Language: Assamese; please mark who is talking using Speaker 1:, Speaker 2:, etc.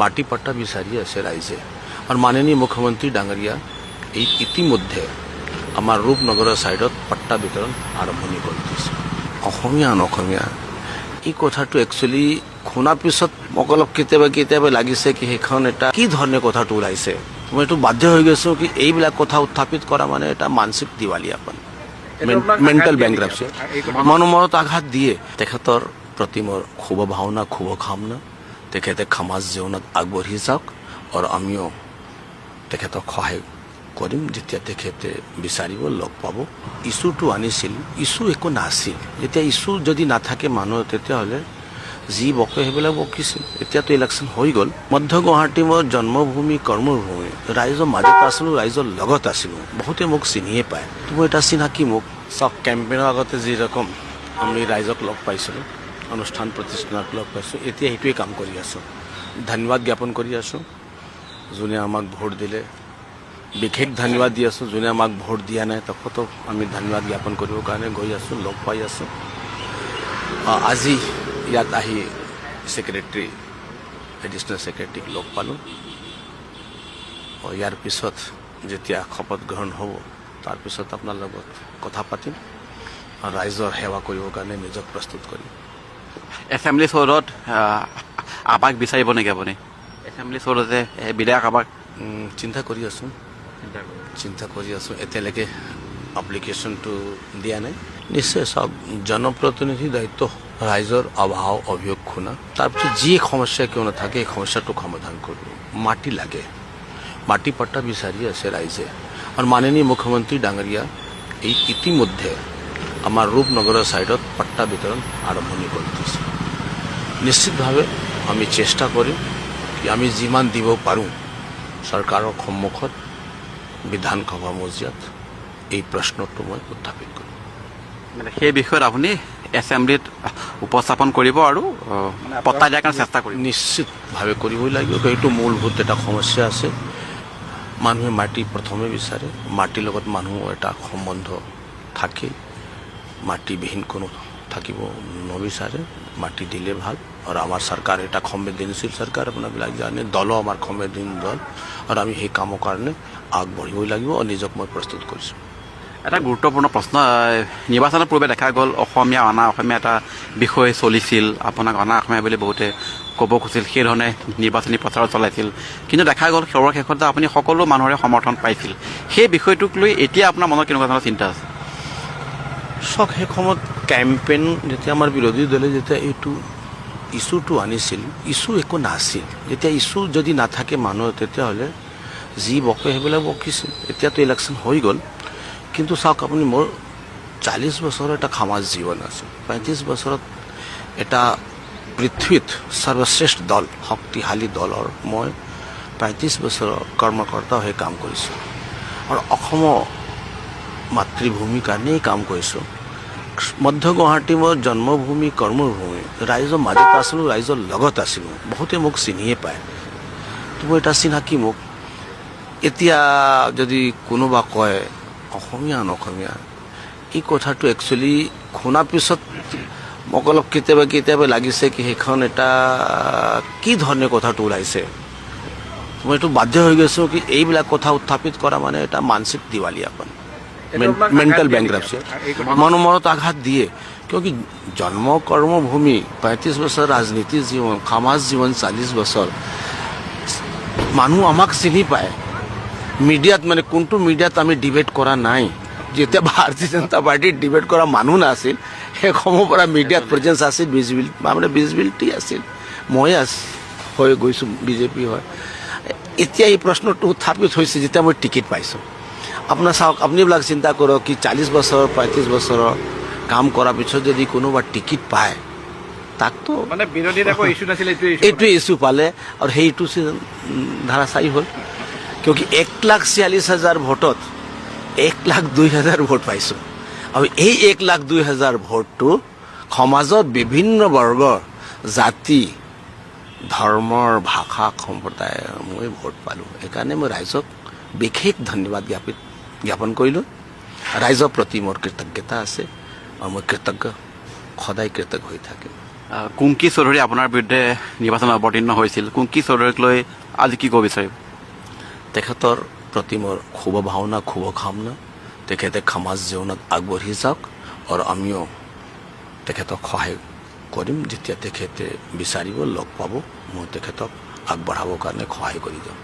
Speaker 1: মাটি পট্টা বিচাৰি আছে ৰাইজে আৰু মাননীয় মুখ্যমন্ত্ৰী ডাঙৰীয়া এই ইতিমধ্যে আমাৰ ৰূপনগৰৰ সাইডত পট্টা বিতৰণ আৰম্ভণি কৰি দিছে। অসমীয়া অসমীয়া এই কথাটো একচুৱেলি শুনাৰ পিছত অলপ কেতিয়াবা লাগিছে কি সেইখন এটা কি ধৰণে কথাটো ওলাইছে। মই এইটো বাধ্য হৈ গৈছো কি এইবিলাক কথা উত্থাপিত কৰা মানে এটা মানসিক দিৱালিয়াপন, মেণ্টেল বেংক্ৰাপচি, মনোমৰত আঘাত দিয়ে। তেখেতৰ প্ৰতি মোৰ শুভ ভাৱনা শুভকামনা। তেখেতে সমাজ জীৱনত আগবাঢ়ি যাওক আৰু আমিও তেখেতক সহায় কৰিম যেতিয়া তেখেতে বিচাৰিব লগ পাব। ইছ্যুটো আনিছিল, ইছ্যু একো নাছিল। এতিয়া ইছ্যু যদি নাথাকে মানুহ তেতিয়াহ'লে যি বকে সেইবিলাক বকিছিল। এতিয়াতো ইলেকশ্যন হৈ গ'ল। মধ্য গুৱাহাটী মোৰ জন্মভূমি কৰ্মভূমি, ৰাইজৰ মাজত আছিলোঁ, ৰাইজৰ লগত আছিলোঁ। বহুতে মোক চিনিয়ে পায়। মই এটা চিনাকি মোক চাওক, কেম্পেইনৰ আগতে যিৰকম আমি ৰাইজক লগ পাইছিলোঁ, অনুষ্ঠান প্ৰতিষ্ঠানত লগ পাইছোঁ, এতিয়া সেইটোৱে কাম কৰি আছোঁ। ধন্যবাদ জ্ঞাপন কৰি আছোঁ যোনে আমাক ভোট দিলে। বিশেষ ধন্যবাদ দি আছোঁ যোনে আমাক ভোট দিয়া নাই, তেখেতক আমি ধন্যবাদ জ্ঞাপন কৰিবৰ কাৰণে গৈ আছোঁ, লগ পাই আছোঁ। আজি ইয়াত আহি ছেক্ৰেটাৰী, এডিশ্যনেল ছেক্ৰেটাৰীক লগ পালোঁ। ইয়াৰ পিছত যেতিয়া শপত গ্ৰহণ হ'ব তাৰপিছত আপোনাৰ লগত কথা পাতিম, ৰাইজৰ সেৱা কৰিবৰ কাৰণে নিজক প্ৰস্তুত কৰিম।
Speaker 2: এছেম্বলি চৌৰত আবাক বিচাৰিব নেকি আপুনি? এছেম্বলি চৌৰতে বিধায়ক আবাক
Speaker 1: চিন্তা কৰি আছোঁ। এতিয়ালৈকে এপ্লিকেশ্যনটো দিয়া নাই। নিশ্চয় চাওক, জনপ্ৰতিনিধি দায়িত্ব ৰাইজৰ অভাৱ অভিযোগ শুনা, তাৰপিছত যি সমস্যা কিয় নাথাকে এই সমস্যাটোক সমাধান কৰিব। মাটি লাগে, মাটি পট্টা বিচাৰি আছে ৰাইজে আৰু মাননীয় মুখ্যমন্ত্ৰী ডাঙৰীয়া এই ইতিমধ্যে আমাৰ ৰূপনগৰৰ সাইডত পট্টা বিতৰণ আৰম্ভণি কৰি দিছে। নিশ্চিতভাৱে আমি চেষ্টা কৰিম কি আমি যিমান দিব পাৰোঁ চৰকাৰৰ সন্মুখত বিধানসভা মজিয়াত এই প্ৰশ্নটো মই উত্থাপিত কৰিম।
Speaker 2: মানে সেই বিষয়ত আপুনি এছেম্বলিত উপস্থাপন কৰিব আৰু পট্টা দিয়াৰ কাৰণে চেষ্টা কৰিব?
Speaker 1: নিশ্চিতভাৱে কৰিবই লাগিব। এইটো মূলভূত এটা সমস্যা আছে। মানুহে মাটি প্ৰথমে বিচাৰে, মাটিৰ লগত মানুহৰ এটা সম্বন্ধ থাকে। মাটিবিহীন কোনো থাকিব নিবিচাৰে, মাটি দিলে ভাল। আৰু আমাৰ চৰকাৰ এটা সংবেদনশীল চৰকাৰ, আপোনাবিলাক জানে, দলো আমাৰ সংবেদনশীল দল আৰু আমি সেই কামৰ কাৰণে আগবাঢ়িবই লাগিব আৰু নিজক মই প্ৰস্তুত কৰিছোঁ।
Speaker 2: এটা গুৰুত্বপূৰ্ণ প্ৰশ্ন, নিৰ্বাচনৰ পূৰ্বে দেখা গ'ল অসমীয়া অনা অসমীয়া এটা বিষয় চলিছিল, আপোনাক অনা অসমীয়া বুলি বহুতে ক'ব খুজিছিল, সেইধৰণে নিৰ্বাচনী প্ৰচাৰ চলাইছিল। কিন্তু দেখা গ'ল সৰ্বশেষত আপুনি সকলো মানুহৰে সমৰ্থন পাইছিল। সেই বিষয়টোক লৈ এতিয়া আপোনাৰ মনত কেনেকুৱা ধৰণৰ চিন্তা আছে?
Speaker 1: চাওক, সেই সময়ত কেম্পেইন যেতিয়া আমাৰ বিৰোধী দলে যেতিয়া এইটো ইছ্যুটো আনিছিল, ইছ্যু একো নাছিল। এতিয়া ইছ্যু যদি নাথাকে মানুহ তেতিয়াহ'লে যি বকে সেইবিলাক বকিছিল। এতিয়াতো ইলেকশ্যন হৈ গ'ল। কিন্তু চাওক, আপুনি মোৰ 40 বছৰৰ এটা সমাজ জীৱন আছে। 35 বছৰত এটা পৃথিৱীত সৰ্বশ্ৰেষ্ঠ দল, শক্তিশালী দলৰ মই 35 বছৰৰ কৰ্মকৰ্তা হৈ কাম কৰিছোঁ আৰু অসমৰ মাতৃভূমিৰ কাৰণেই কাম কৰিছোঁ। মধ্য গুৱাহাটী মোৰ জন্মভূমি কৰ্মভূমি, ৰাইজৰ মাজত আছিলোঁ, ৰাইজৰ লগত আছিলোঁ। বহুতে মোক চিনিয়ে পায়। মই এটা চিনাকি মোক। এতিয়া যদি কোনোবা কয় অসমীয়া অসমীয়া এই কথাটো একচুৱেলি শুনাৰ পিছত অলপ কেতিয়াবা লাগিছে কি সেইখন এটা কি ধৰণে কথাটো ওলাইছে। মই এইটো বাধ্য হৈ গৈছোঁ কি এইবিলাক কথা উত্থাপিত কৰা মানে এটা মানসিক দিৱালিয়াপন, মেণ্টেল বেংক্ৰাপচি, মনোমৰত আঘাত দিয়ে। কিয়কি জন্ম কৰ্মভূমি, 35 বছৰ ৰাজনীতি জীৱন, সমাজ জীৱন 40 বছৰ, মানুহ আমাক চিনি পায়। মিডিয়াত মানে কোনটো মিডিয়াত আমি ডিবেট কৰা নাই। যেতিয়া ভাৰতীয় জনতা পাৰ্টিত ডিবেট কৰা মানুহ নাছিল সেই সময়ৰ পৰা মিডিয়াত প্ৰেজেঞ্চ আছিল, ভিজিবিলিটি আছিল। মই হৈ গৈছোঁ বিজেপি হয়। এতিয়া এই প্ৰশ্নটো উত্থাপিত হৈছে যেতিয়া মই টিকেট পাইছোঁ। আপোনাৰ চাওক, আপুনিবিলাক চিন্তা কৰক কি 40 বছৰ 35 বছৰৰ কাম কৰাৰ পিছত যদি কোনোবা টিকেট পায়, তাকতো
Speaker 2: মানে বিৰোধীৰ একো ইছ্যু নাছিলে,
Speaker 1: এইটোৱে ইছ্যু পালে আৰু সেইটো ধাৰাচাৰী হ'ল। কিয়কি 1,46,000 ভোটত 1,02,000 ভোট পাইছোঁ আৰু এই 1,02,000 ভোটটো সমাজত বিভিন্ন বৰ্গৰ, জাতি, ধৰ্মৰ, ভাষা, সম্প্ৰদায় মই ভোট পালোঁ। সেইকাৰণে মই ৰাইজক বিশেষ ধন্যবাদ জ্ঞাপন কৰিলোঁ। ৰাইজৰ প্ৰতি মোৰ কৃতজ্ঞতা আছে আৰু মই সদায় কৃতজ্ঞ হৈ থাকিম।
Speaker 2: কুংকি চৌধুৰী আপোনাৰ বিৰুদ্ধে নিৰ্বাচনত অৱতীৰ্ণ হৈছিল। কুংকি চৌধুৰীক লৈ আজি কি ক'ব বিচাৰিব?
Speaker 1: তেখেতৰ প্ৰতি মোৰ শুভ ভাৱনা শুভ কামনা। তেখেতে সমাজ জীৱনত আগবাঢ়ি যাওক আৰু আমিও তেখেতক সহায় কৰিম। যেতিয়া তেখেতে বিচাৰিব লগ পাব মই তেখেতক আগবঢ়াবৰ কাৰণে সহায় কৰি যাম।